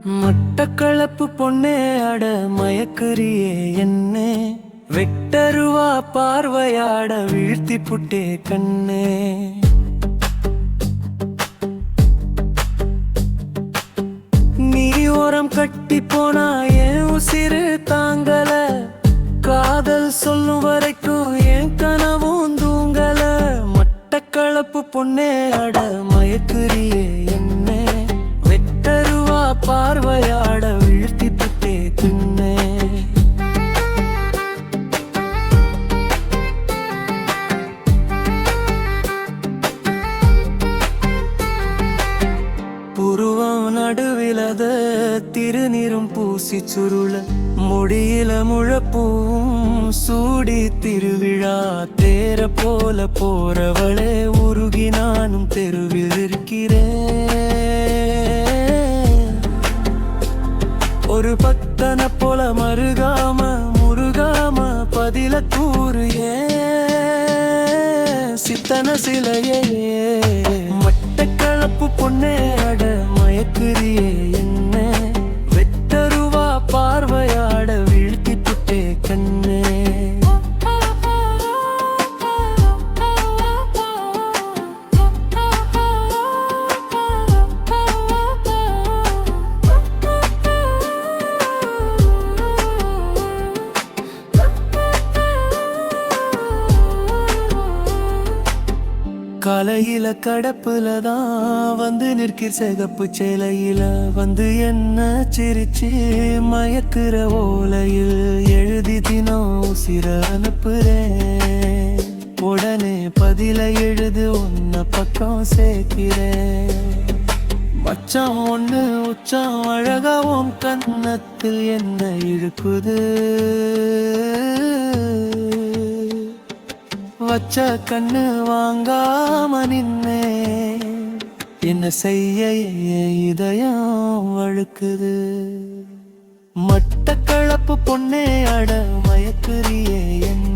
மட்டக்களப்பு பொண்ணே அட மயக்குரியே என்னே வெட்டருவா பார்வையாட வீழ்த்தி புட்டே கண்ணே நீ ஓரம் கட்டி போனா என் உசிறு தாங்கல காதல் சொல்லும் வரைக்கும் என் கனவும் தூங்கல மட்டக்களப்பு பொண்ணே அட மயக்குரியே என்னே வெட்டருவா பார்வையாட வீழ்த்தி புட்டே கண்ணே புருவம் நடுவிலத திருநீரும் பூசி சுருள முடியில முழப்பூம் சூடி திருவிழா தேர போல போறவளே உருகி நானும் தெருவில் இருக்கிறேன் ஒரு பக்தனை போல மருகாம முருகாம பதில கூறு சித்தன சிலையே மட்டக்களப்பு பொண்ணே அட மயக்குரியே என்ன வெட்டருவா பார்வையாட வீழ்த்தி புட்டே கண்ணே காலையில கடப்புலதான் வந்து நிற்கிற சிகப்பு சேலையில வந்து என்ன சிரிச்சு மயக்குற ஓலையில் எழுதி தினம் உசிர அனுப்புறேன் உடனே பதில எழுது உன்ன பக்கம் சேர்க்கிறேன் மச்சான் ஒண்ணு உச்சான் அழகாவும் கன்னத்தில் என்ன இழுக்குது வச்ச கண்ணு வாங்காம நின்னே என்ன செய்ய இதயம் வழுக்குது மட்டக்களப்பு பொண்ணே அட மயக்குரியே என்ன